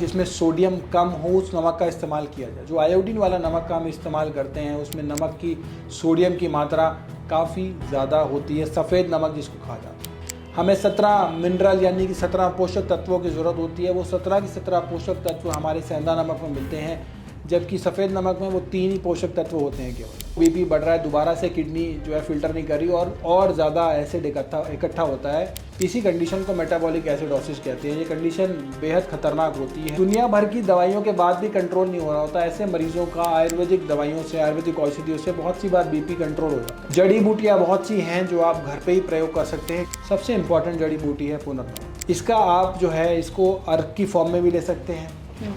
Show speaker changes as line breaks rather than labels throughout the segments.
जिसमें सोडियम कम हो उस नमक का इस्तेमाल किया जाए। जो आयोडीन वाला नमक का हम इस्तेमाल करते हैं उसमें नमक की सोडियम की मात्रा काफ़ी ज़्यादा होती है, सफ़ेद नमक जिसको कहा जाता है। हमें 17 मिनरल यानी कि 17 पोषक तत्वों की ज़रूरत होती है। वो 17 के 17 पोषक तत्व हमारे सेंधा नमक में मिलते हैं, जबकि सफ़ेद नमक में वो 3 ही पोषक तत्व होते हैं केवल। बीपी बढ़ रहा है, दोबारा से किडनी जो है फिल्टर नहीं कर रही और ज़्यादा एसिड इकट्ठा होता है। इसी कंडीशन को मेटाबॉलिक एसिडोसिस कहते हैं। ये कंडीशन बेहद खतरनाक होती है। दुनिया भर की दवाइयों के बाद भी कंट्रोल नहीं हो रहा होता। ऐसे मरीजों का आयुर्वेदिक दवाइयों से, आयुर्वेदिक औषधियों से बहुत सी बार बीपी कंट्रोल हो जाता है। जड़ी बूटियाँ बहुत सी हैं जो आप घर पे ही प्रयोग कर सकते हैं। सबसे इम्पॉर्टेंट जड़ी बूटी है पुनर्नवा। इसका आप जो है इसको अर्क की फॉर्म में भी ले सकते हैं,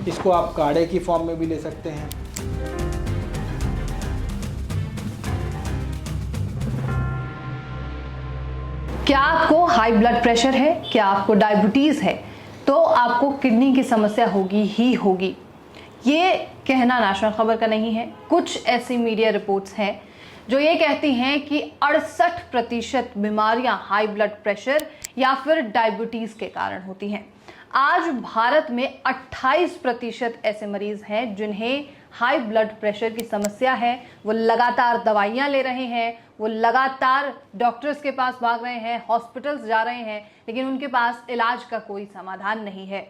इसको आप काढ़े की फॉर्म में भी ले सकते हैं।
क्या आपको हाई ब्लड प्रेशर है, क्या आपको डायबिटीज़ है, तो आपको किडनी की समस्या होगी ही होगी। ये कहना नेशनल खबर का नहीं है। कुछ ऐसी मीडिया रिपोर्ट्स हैं जो ये कहती हैं कि 68% बीमारियां हाई ब्लड प्रेशर या फिर डायबिटीज़ के कारण होती हैं। आज भारत में 28% ऐसे मरीज हैं जिन्हें हाई ब्लड प्रेशर की समस्या है। वो लगातार दवाइयाँ ले रहे हैं, वो लगातार डॉक्टर्स के पास भाग रहे हैं, हॉस्पिटल्स जा रहे हैं, लेकिन उनके पास इलाज का कोई समाधान नहीं है।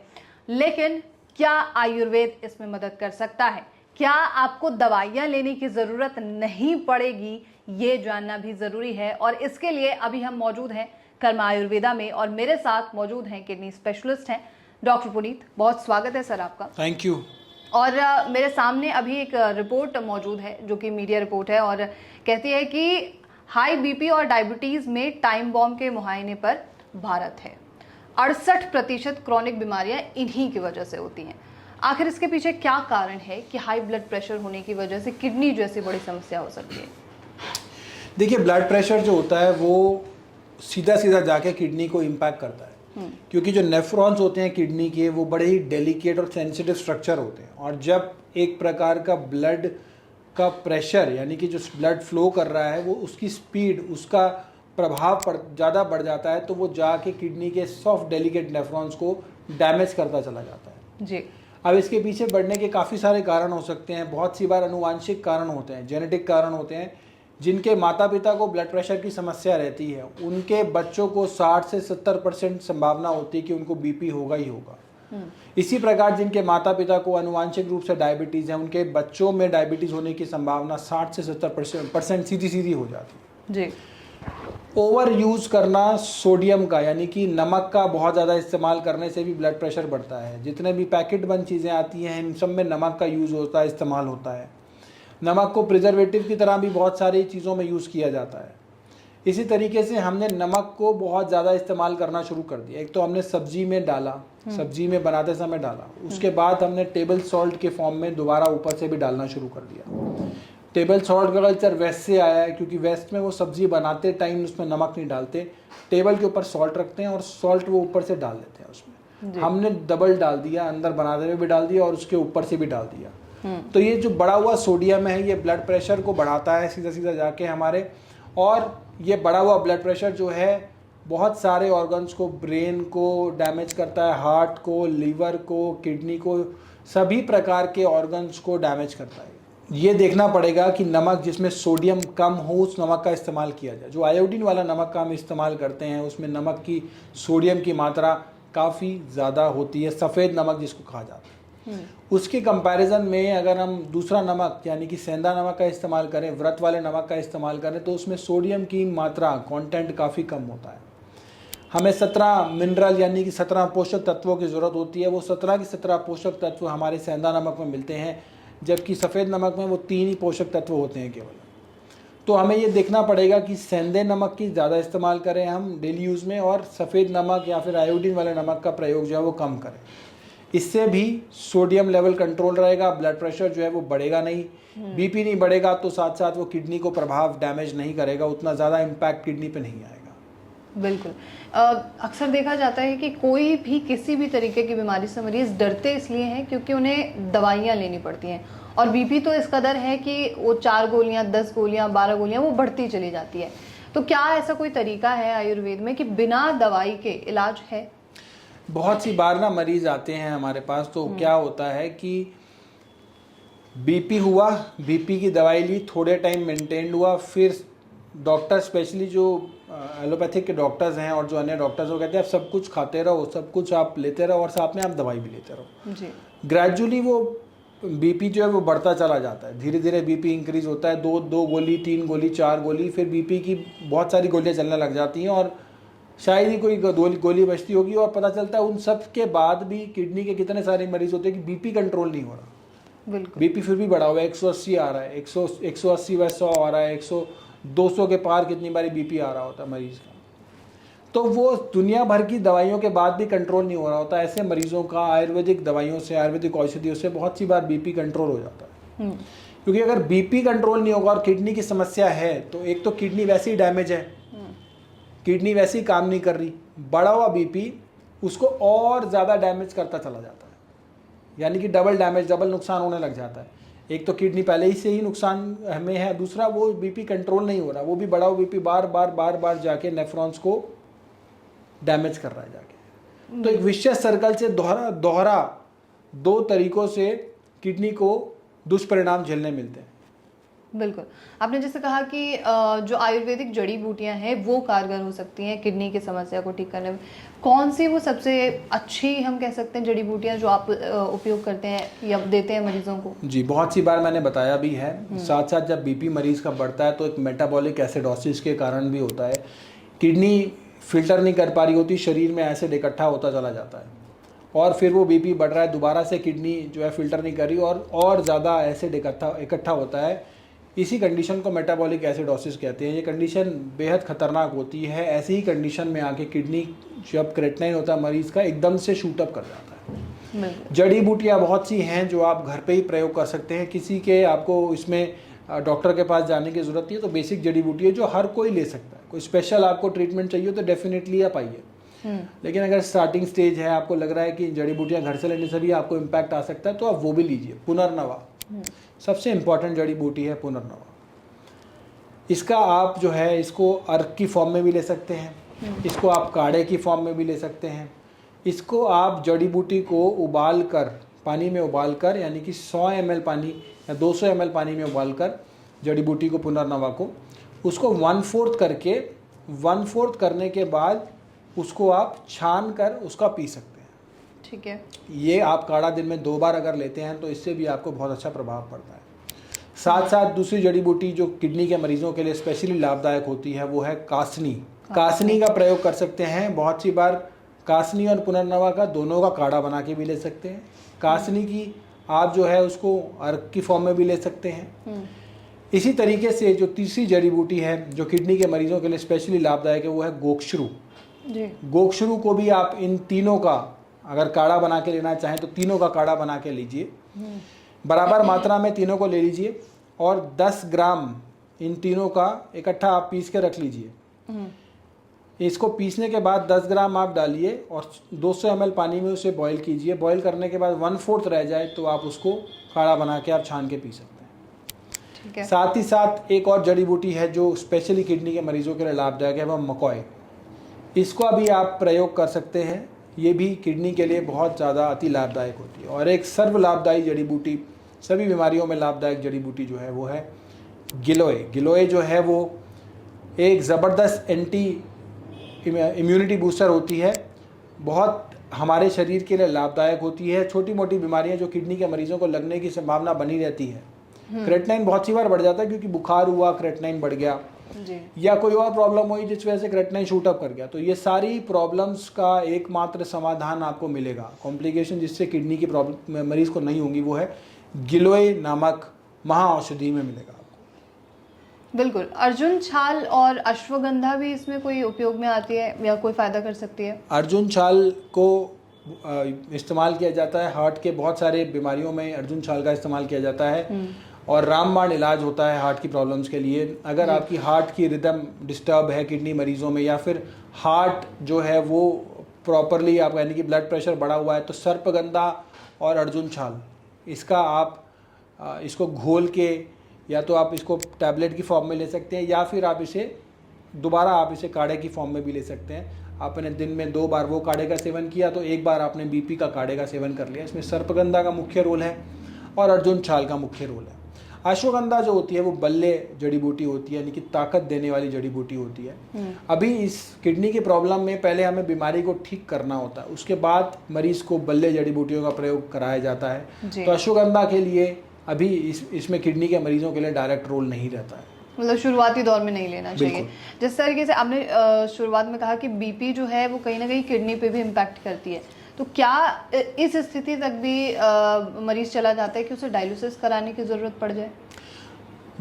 लेकिन क्या आयुर्वेद इसमें मदद कर सकता है? क्या आपको दवाइयाँ लेने की ज़रूरत नहीं पड़ेगी? ये जानना भी ज़रूरी है। और इसके लिए अभी हम मौजूद हैं कर्मा आयुर्वेदा में और मेरे साथ मौजूद हैं किडनी स्पेशलिस्ट हैं डॉक्टर पुनीत। बहुत स्वागत है सर आपका।
Thank you.
और मेरे सामने अभी एक रिपोर्ट मौजूद है जो कि मीडिया रिपोर्ट है और कहती है कि हाई बीपी और डायबिटीज़ में टाइम बॉम्ब के मुआयने पर भारत है। 68% क्रॉनिक बीमारियां इन्हीं की वजह से होती हैं। आखिर इसके पीछे क्या कारण है कि हाई ब्लड प्रेशर होने की वजह से किडनी जैसी बड़ी समस्या हो सकती है?
देखिए, ब्लड प्रेशर जो होता है वो सीधा सीधा जाके किडनी को इम्पैक्ट करता है, क्योंकि जो नेफ्रॉन्स होते हैं किडनी के वो बड़े ही डेलिकेट और सेंसिटिव स्ट्रक्चर होते हैं। और जब एक प्रकार का ब्लड का प्रेशर यानी कि जो ब्लड फ्लो कर रहा है वो उसकी स्पीड, उसका प्रभाव ज़्यादा बढ़ जाता है, तो वो जाके किडनी के सॉफ्ट डेलिकेट नेफ्रॉन्स को डैमेज करता चला जाता है
जी।
अब इसके पीछे बढ़ने के काफ़ी सारे कारण हो सकते हैं। बहुत सी बार अनुवांशिक कारण होते हैं, जेनेटिक कारण होते हैं। जिनके माता पिता को ब्लड प्रेशर की समस्या रहती है उनके बच्चों को 60 से 70% संभावना होती है कि उनको बीपी होगा ही होगा। इसी प्रकार जिनके माता पिता को अनुवांशिक रूप से डायबिटीज़ है उनके बच्चों में डायबिटीज़ होने की संभावना 60 से 70% सीधी हो जाती है जी। ओवर यूज़ करना सोडियम का यानी कि नमक का बहुत ज़्यादा इस्तेमाल करने से भी ब्लड प्रेशर बढ़ता है। जितने भी पैकेट बंद चीज़ें आती हैं इन सब में नमक का यूज़ होता है, इस्तेमाल होता है। नमक को प्रिजर्वेटिव की तरह भी बहुत सारी चीज़ों में यूज़ किया जाता है। इसी तरीके से हमने नमक को बहुत ज़्यादा इस्तेमाल करना शुरू कर दिया। एक तो हमने सब्जी में डाला, सब्जी में बनाते समय डाला, उसके बाद हमने टेबल सॉल्ट के फॉर्म में दोबारा ऊपर से भी डालना शुरू कर दिया। टेबल सॉल्ट का कल्चर वेस्ट से आया है, क्योंकि वेस्ट में वो सब्जी बनाते टाइम उसमें नमक नहीं डालते, टेबल के ऊपर सॉल्ट रखते हैं और सॉल्ट वो ऊपर से डाल देते हैं उसमें। हमने डबल डाल दिया, अंदर बनाते हुए भी डाल दिया और उसके ऊपर से भी डाल दिया। तो ये जो बढ़ा हुआ सोडियम है ये ब्लड प्रेशर को बढ़ाता है सीधा जाके हमारे। और ये बढ़ा हुआ ब्लड प्रेशर जो है बहुत सारे ऑर्गन्स को, ब्रेन को डैमेज करता है, हार्ट को, लीवर को, किडनी को, सभी प्रकार के ऑर्गन्स को डैमेज करता है। ये देखना पड़ेगा कि नमक जिसमें सोडियम कम हो उस नमक का इस्तेमाल किया जाए। जो आयोडीन वाला नमक का हम इस्तेमाल करते हैं उसमें नमक की सोडियम की मात्रा काफ़ी ज़्यादा होती है, सफ़ेद नमक जिसको कहा जाता है। उसके कंपैरिजन में अगर हम दूसरा नमक यानी कि सेंधा नमक का इस्तेमाल करें, व्रत वाले नमक का इस्तेमाल करें, तो उसमें सोडियम की मात्रा, कंटेंट काफ़ी कम होता है। हमें 17 मिनरल यानी कि 17 पोषक तत्वों की ज़रूरत होती है। वो 17 के 17 पोषक तत्व हमारे सेंधा नमक में मिलते हैं, जबकि सफ़ेद नमक में वो 3 ही पोषक तत्व होते हैं केवल। तो हमें ये देखना पड़ेगा कि सेंधे नमक की ज़्यादा इस्तेमाल करें हम डेली यूज़ में, और सफ़ेद नमक या फिर आयोडीन वाले नमक का प्रयोग जो है वो कम करें। इससे भी सोडियम लेवल कंट्रोल रहेगा, ब्लड प्रेशर जो है वो बढ़ेगा नहीं, बीपी नहीं बढ़ेगा, तो साथ साथ वो किडनी को प्रभाव डैमेज नहीं करेगा, उतना ज़्यादा इम्पैक्ट किडनी पे नहीं आएगा।
बिल्कुल। अक्सर देखा जाता है कि कोई भी किसी भी तरीके की बीमारी से मरीज डरते इसलिए हैं क्योंकि उन्हें दवाइयाँ लेनी पड़ती हैं, और बीपी तो इस कदर है कि वो 4 गोलियाँ, 10 गोलियाँ, 12 गोलियाँ वो बढ़ती चली जाती है। तो क्या ऐसा कोई तरीका है आयुर्वेद में कि बिना दवाई के इलाज है?
बहुत सी बार ना मरीज आते हैं हमारे पास, तो क्या होता है कि बीपी हुआ, बीपी की दवाई ली, थोड़े टाइम मेंटेन हुआ, फिर डॉक्टर स्पेशली जो एलोपैथिक के डॉक्टर्स हैं और जो अन्य डॉक्टर्स वो कहते हैं आप सब कुछ खाते रहो, सब कुछ आप लेते रहो और साथ में आप दवाई भी लेते रहो।
जी।
ग्रेजुअली वो बीपी जो है वो बढ़ता चला जाता है, धीरे धीरे बीपी इंक्रीज होता है, दो गोली, 3 गोली, 4 गोली, फिर बीपी की बहुत सारी गोलियां चलने लग जाती हैं और शायद ही कोई गोली बचती होगी। और पता चलता है उन सब के बाद भी किडनी के कितने सारे मरीज होते हैं कि बीपी कंट्रोल नहीं हो रहा,
बिल्कुल।
बीपी फिर भी बढ़ा हुआ है, 180 आ रहा है, 180 व 100 आ रहा है, 200 के पार कितनी बारी बीपी आ रहा होता है मरीज का। तो वो दुनिया भर की दवाइयों के बाद भी कंट्रोल नहीं हो रहा होता। ऐसे मरीजों का आयुर्वेदिक दवाइयों से, आयुर्वेदिक औषधियों से बहुत सी बार बीपी कंट्रोल हो जाता है। क्योंकि अगर बीपी कंट्रोल नहीं होगा और किडनी की समस्या है तो एक तो किडनी वैसे ही डैमेज है, किडनी वैसे ही काम नहीं कर रही, बढ़ा हुआ बीपी उसको और ज़्यादा डैमेज करता चला जाता है, यानी कि डबल डैमेज, डबल नुकसान होने लग जाता है। एक तो किडनी पहले ही से ही नुकसान में है, दूसरा वो बीपी कंट्रोल नहीं हो रहा, वो भी बढ़ा हुआ बीपी बार बार जाके नेफ्रॉन्स को डैमेज कर रहा है जाके। तो एक विशेष सर्कल से दोहरा 2 तरीकों से किडनी को दुष्परिणाम झेलने मिलते हैं।
बिल्कुल। आपने जैसे कहा कि जो आयुर्वेदिक जड़ी बूटियां हैं वो कारगर हो सकती हैं किडनी की समस्या को ठीक करने में। कौन सी वो सबसे अच्छी हम कह सकते हैं जड़ी बूटियां जो आप उपयोग करते हैं या देते हैं मरीजों को?
जी, बहुत सी बार मैंने बताया भी है। साथ साथ जब बीपी मरीज का बढ़ता है तो एक मेटाबॉलिक एसिडोसिस के कारण भी होता है, किडनी फिल्टर नहीं कर पा रही होती, शरीर में एसिड इकट्ठा होता चला जाता है और फिर वो बीपी बढ़ रहा है, दोबारा से किडनी जो है फिल्टर नहीं कर रही और ज़्यादा एसिड इकट्ठा होता है। इसी कंडीशन को मेटाबॉलिक एसिडोसिस कहते हैं। ये कंडीशन बेहद खतरनाक होती है। ऐसी ही कंडीशन में आके किडनी जब क्रेटनाइन होता है मरीज़ का एकदम से शूट अप कर जाता है। जड़ी बूटियाँ बहुत सी हैं जो आप घर पे ही प्रयोग कर सकते हैं, किसी के आपको इसमें डॉक्टर के पास जाने की ज़रूरत नहीं है। तो बेसिक जड़ी बूटी है जो हर कोई ले सकता है। कोई स्पेशल आपको ट्रीटमेंट चाहिए तो डेफिनेटली आप आइए, लेकिन अगर स्टार्टिंग स्टेज है, आपको लग रहा है कि जड़ी बूटियाँ घर से लेने से भी आपको इम्पैक्ट आ सकता है, तो आप वो भी लीजिए। पुनर्नवा सबसे इम्पॉर्टेंट जड़ी बूटी है, पुनर्नवा। इसका आप जो है इसको अर्क की फॉर्म में भी ले सकते हैं, इसको आप काढ़े की फॉर्म में भी ले सकते हैं। इसको आप जड़ी बूटी को उबाल कर, पानी में उबाल कर, यानी कि 100 ml पानी या 200 ml पानी में उबाल कर जड़ी बूटी को, पुनर्नवा को, उसको 1/4 करके 1/4 करने के बाद उसको आप छान कर उसका पी सकते हैं।
ठीक है।
ये आप काढ़ा दिन में 2 बार अगर लेते हैं तो इससे भी आपको बहुत अच्छा प्रभाव पड़ता है। साथ साथ दूसरी जड़ी बूटी जो किडनी के मरीजों के लिए स्पेशली लाभदायक होती है वो है कासनी। कासनी का प्रयोग कर सकते हैं। बहुत सी बार कासनी और पुनर्नवा का दोनों का काढ़ा बना के भी ले सकते हैं। कासनी की आप जो है उसको अर्क की फॉर्म में भी ले सकते हैं। इसी तरीके से जो तीसरी जड़ी बूटी है जो किडनी के मरीजों के लिए स्पेशली लाभदायक है वो है गोक्षरू। गोक्षरू को भी आप इन तीनों का अगर काढ़ा बना के लेना चाहें तो तीनों का काढ़ा बना के लीजिए, बराबर मात्रा में तीनों को ले लीजिए और 10 ग्राम इन तीनों का इकट्ठा आप पीस के रख लीजिए। इसको पीसने के बाद 10 ग्राम आप डालिए और 200 ml पानी में उसे बॉईल कीजिए। बॉईल करने के बाद 1/4 रह जाए तो आप उसको काढ़ा बना के आप छान के पी सकते हैं।
ठीक है। साथ
ही साथ एक और जड़ी बूटी है जो स्पेशली किडनी के मरीजों के लिए लाभदायक है, वह मकॉय। इसको भी आप प्रयोग कर सकते हैं। ये भी किडनी के लिए बहुत ज़्यादा अति लाभदायक होती है। और एक सर्व लाभदायी जड़ी बूटी, सभी बीमारियों में लाभदायक जड़ी बूटी जो है वो है गिलोय। गिलोय जो है वो एक ज़बरदस्त एंटी इम्यूनिटी बूस्टर होती है, बहुत हमारे शरीर के लिए लाभदायक होती है। छोटी मोटी बीमारियां जो किडनी के मरीजों को लगने की संभावना बनी रहती है, क्रेटनाइन बहुत सी बार बढ़ जाता है क्योंकि बुखार हुआ, क्रेटनाइन बढ़ गया
जी,
या कोई और प्रॉब्लम हुई जिस वजह से क्रेटनाइन शूट अप कर गया। तो ये सारी प्रॉब्लम्स का एकमात्र समाधान आपको मिलेगा, कॉम्प्लिकेशन जिससे किडनी की प्रॉब्लम मरीज को नहीं होंगी, वो है गिलोय नामक महाऔषधि में मिलेगा आपको।
बिल्कुल। अर्जुन छाल और अश्वगंधा भी इसमें कोई उपयोग में आती है या कोई फायदा कर सकती है?
अर्जुन छाल को इस्तेमाल किया जाता है, हार्ट के बहुत सारे बीमारियों में अर्जुन छाल का इस्तेमाल किया जाता है और रामबाण इलाज होता है हार्ट की प्रॉब्लम्स के लिए। अगर आपकी हार्ट की रिदम डिस्टर्ब है किडनी मरीजों में, या फिर हार्ट जो है वो प्रॉपरली आप यानी कि ब्लड प्रेशर बढ़ा हुआ है, तो सर्पगंधा और अर्जुन छाल इसका आप इसको घोल के या तो आप इसको टैबलेट की फॉर्म में ले सकते हैं या फिर आप इसे दोबारा आप इसे काढ़े की फॉर्म में भी ले सकते हैं। आपने दिन में 2 बार वो काढ़े का सेवन किया तो 1 बार आपने बीपी का काढ़े का सेवन कर लिया। इसमें सर्पगंधा का मुख्य रोल है और अर्जुन छाल का मुख्य रोल है। अश्वगंधा जो होती है वो बल्ले जड़ी बूटी होती है, यानी कि ताकत देने वाली जड़ी बूटी होती है। अभी इस किडनी की प्रॉब्लम में पहले हमें बीमारी को ठीक करना होता है, उसके बाद मरीज को बल्ले जड़ी बूटियों का प्रयोग कराया जाता है। तो अश्वगंधा के लिए अभी इसमें किडनी के मरीजों के लिए डायरेक्ट रोल नहीं रहता है,
मतलब शुरुआती दौर में नहीं लेना चाहिए। जिस तरीके से आपने शुरुआत में कहा कि बीपी जो है वो कहीं ना कहीं किडनी पे भी इम्पैक्ट करती है, तो क्या इस स्थिति तक भी मरीज चला जाता है कि उसे डायलिसिस कराने की ज़रूरत पड़ जाए?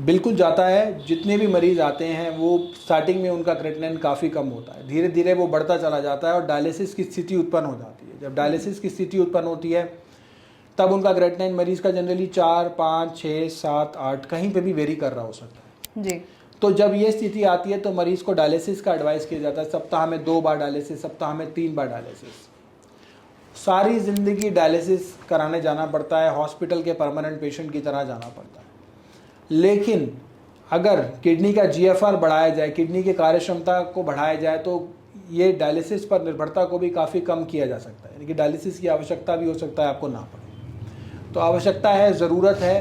बिल्कुल जाता है। जितने भी मरीज आते हैं वो स्टार्टिंग में उनका क्रेटिनिन काफ़ी कम होता है, धीरे धीरे वो बढ़ता चला जाता है और डायलिसिस की स्थिति उत्पन्न हो जाती है। जब डायलिसिस की स्थिति उत्पन्न होती है तब उनका क्रेटिनिन मरीज का जनरली 4, 5, 6, 7, 8 कहीं पे भी वेरी कर रहा हो सकता है
जी।
तो जब ये स्थिति आती है तो मरीज को डायलिसिस का एडवाइस किया जाता है, सप्ताह में 2 बार डायलिसिस, सप्ताह में 3 बार डायलिसिस। सारी ज़िंदगी डायलिसिस कराने जाना पड़ता है, हॉस्पिटल के परमानेंट पेशेंट की तरह जाना पड़ता है। लेकिन अगर किडनी का GFR बढ़ाया जाए, किडनी की कार्य क्षमता को बढ़ाया जाए तो ये डायलिसिस पर निर्भरता को भी काफ़ी कम किया जा सकता है, यानी कि डायलिसिस की आवश्यकता भी हो सकता है आपको ना पड़े। तो आवश्यकता है, ज़रूरत है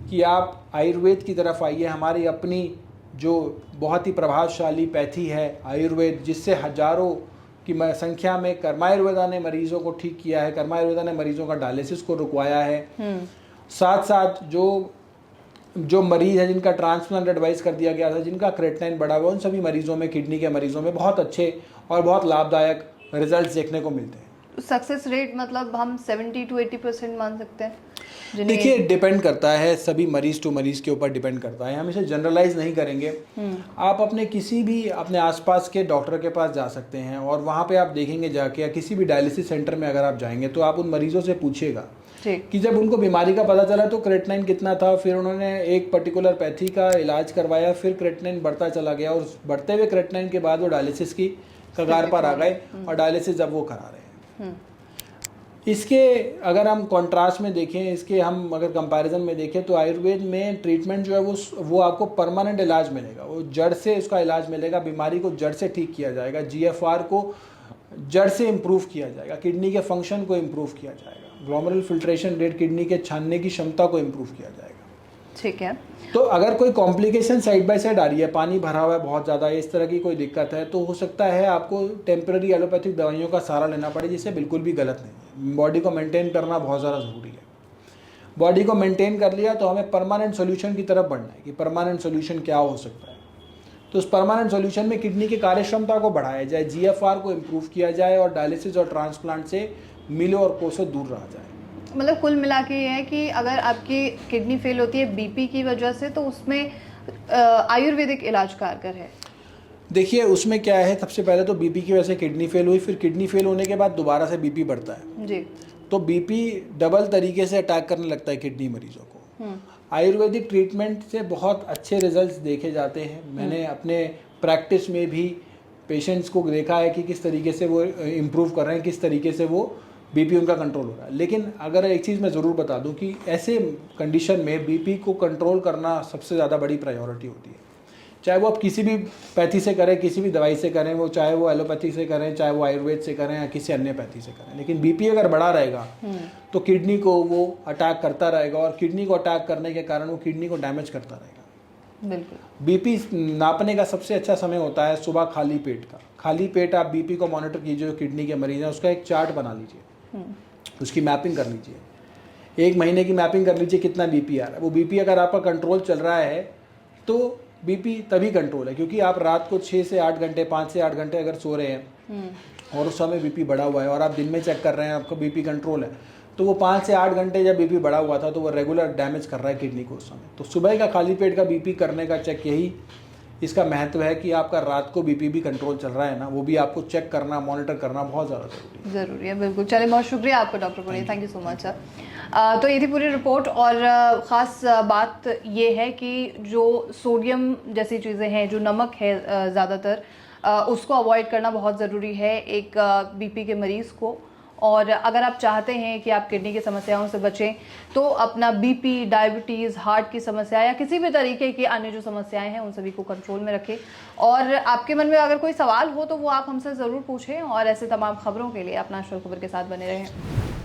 कि आप आयुर्वेद की तरफ आइए। हमारी अपनी जो बहुत ही प्रभावशाली पैथी है आयुर्वेद, जिससे हजारों की संख्या में कर्मायुर्वेदा ने मरीजों को ठीक किया है, कर्मायुर्वेदा ने मरीजों का डायलिसिस को रुकवाया है। साथ साथ जो मरीज है जिनका ट्रांसप्लांट एडवाइस कर दिया गया था, जिनका क्रेटिनिन बढ़ा हुआ, उन सभी मरीजों में, किडनी के मरीजों में बहुत अच्छे और बहुत लाभदायक रिजल्ट्स देखने को मिलते हैं।
सक्सेस रेट मतलब हम 70 to 80% मान सकते हैं?
देखिए, डिपेंड करता है, सभी मरीज टू मरीज के ऊपर डिपेंड करता है, हम इसे जनरलाइज नहीं करेंगे। आप अपने किसी भी अपने आसपास के डॉक्टर के पास जा सकते हैं और वहाँ पे आप देखेंगे जाके, या किसी भी डायलिसिस सेंटर में अगर आप जाएंगे तो आप उन मरीजों से पूछिएगा कि जब उनको बीमारी का पता चला तो क्रेटिनिन कितना था, फिर उन्होंने एक पर्टिकुलर पैथी का इलाज करवाया, फिर क्रेटिनिन बढ़ता चला गया और बढ़ते हुए क्रेटिनिन के बाद वो डायलिसिस की कगार पर आ गए और डायलिसिस अब वो करा रहे हैं। इसके अगर हम कॉन्ट्रास्ट में देखें, इसके हम अगर कंपैरिजन में देखें तो आयुर्वेद में ट्रीटमेंट जो है वो आपको परमानेंट इलाज मिलेगा, वो जड़ से उसका इलाज मिलेगा, बीमारी को जड़ से ठीक किया जाएगा, GFR को जड़ से इम्प्रूव किया जाएगा, किडनी के फंक्शन को इम्प्रूव किया जाएगा, ग्लोमेरुलर फिल्ट्रेशन रेट, किडनी के छानने की क्षमता को इम्प्रूव किया जाएगा।
ठीक है।
तो अगर कोई कॉम्प्लिकेशन साइड बाय साइड आ रही है, पानी भरा हुआ है बहुत ज़्यादा, इस तरह की कोई दिक्कत है, तो हो सकता है आपको टेम्पररी एलोपैथिक दवाइयों का सहारा लेना पड़े, जिससे बिल्कुल भी गलत नहीं है। बॉडी को मेंटेन करना बहुत ज़्यादा ज़रूरी है। बॉडी को मेंटेन कर लिया तो हमें परमानेंट सोल्यूशन की तरफ बढ़ना है कि परमानेंट सोल्यूशन क्या हो सकता है। तो उस परमानेंट सोल्यूशन में किडनी की कार्यक्षमता को बढ़ाया जाए, GFR को इम्प्रूव किया जाए और डायलिसिस और ट्रांसप्लांट से मिलो और को से दूर रहा जाए।
मतलब कुल मिला के ये है कि अगर आपकी किडनी फेल होती है बीपी की वजह से तो उसमें आयुर्वेदिक इलाज कारगर है।
देखिए, उसमें क्या है, सबसे पहले तो बीपी की वजह से किडनी फेल हुई, फिर किडनी फेल होने के बाद दोबारा से बीपी बढ़ता है
जी,
तो बीपी डबल तरीके से अटैक करने लगता है किडनी मरीजों को। आयुर्वेदिक ट्रीटमेंट से बहुत अच्छे रिजल्ट्स देखे जाते हैं। मैंने अपने प्रैक्टिस में भी पेशेंट्स को देखा है कि किस तरीके से वो इम्प्रूव कर रहे हैं, किस तरीके से वो बीपी उनका कंट्रोल हो रहा है। लेकिन अगर एक चीज़ मैं ज़रूर बता दूं कि ऐसे कंडीशन में बीपी को कंट्रोल करना सबसे ज़्यादा बड़ी प्रायोरिटी होती है। चाहे वो आप किसी भी पैथी से करें, किसी भी दवाई से करें, वो चाहे वो एलोपैथी से करें, चाहे वो आयुर्वेद से करें या किसी अन्य पैथी से करें, लेकिन बीपी अगर बढ़ा रहेगा तो किडनी को वो अटैक करता रहेगा और किडनी को अटैक करने के कारण वो किडनी को डैमेज करता रहेगा।
बिल्कुल।
बीपी नापने का सबसे अच्छा समय होता है सुबह खाली पेट का। खाली पेट आप बीपी को मॉनिटर कीजिए, किडनी के मरीज हैं, उसका एक चार्ट बना लीजिए, उसकी मैपिंग कर लीजिए, 1 महीने की मैपिंग कर लीजिए कितना बीपी आ रहा है। वो बीपी अगर आपका कंट्रोल चल रहा है तो बीपी तभी कंट्रोल है, क्योंकि आप रात को 6 से 8 घंटे, 5 से 8 घंटे अगर सो रहे हैं और उस समय बीपी बढ़ा हुआ है और आप दिन में चेक कर रहे हैं आपका बीपी कंट्रोल है, तो वो 5 से 8 घंटे जब बीपी बढ़ा हुआ था तो वो रेगुलर डैमेज कर रहा है किडनी को उस समय। तो सुबह का खाली पेट का बीपी करने का चेक, यही इसका महत्व है कि आपका रात को बीपी भी कंट्रोल चल रहा है ना, वो भी आपको चेक करना, मॉनिटर करना बहुत ज़्यादा
ज़रूरी है। बिल्कुल। चलिए, बहुत शुक्रिया आपका doctor Puneet, thank you so much sir. तो ये थी पूरी रिपोर्ट और ख़ास बात ये है कि जो सोडियम जैसी चीज़ें हैं, जो नमक है ज़्यादातर, उसको अवॉइड करना बहुत ज़रूरी है एक बीपी के मरीज़ को। और अगर आप चाहते हैं कि आप किडनी की समस्याओं से बचें तो अपना बीपी, डायबिटीज़, हार्ट की समस्या या किसी भी तरीके की अन्य जो समस्याएं हैं उन सभी को कंट्रोल में रखें। और आपके मन में अगर कोई सवाल हो तो वो आप हमसे ज़रूर पूछें, और ऐसे तमाम खबरों के लिए अपना आश्चर्य खबर के साथ बने रहें।